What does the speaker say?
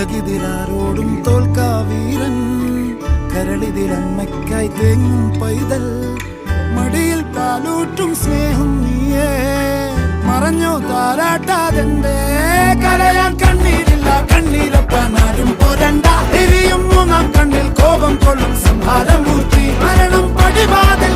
ഉലകിതിരാരോടും തോൽക്കാവീരൻ കരളിതിരമ്മയ്ക്കായി തേങ്ങും പൈതൽ മടിയിൽ പാലൂറ്റും സ്നേഹം നീയേ മറഞ്ഞോ താരാട്ടാതെന്റെ കരയാൻ കണ്ണീരില്ല കണ്ണീരൊപ്പാനാരും പോരണ്ട എരിയും മൂന്നാം കണ്ണിൽ കോപം കൊള്ളും സംഹാരമൂർത്തി മരണം പടിവാതിൽ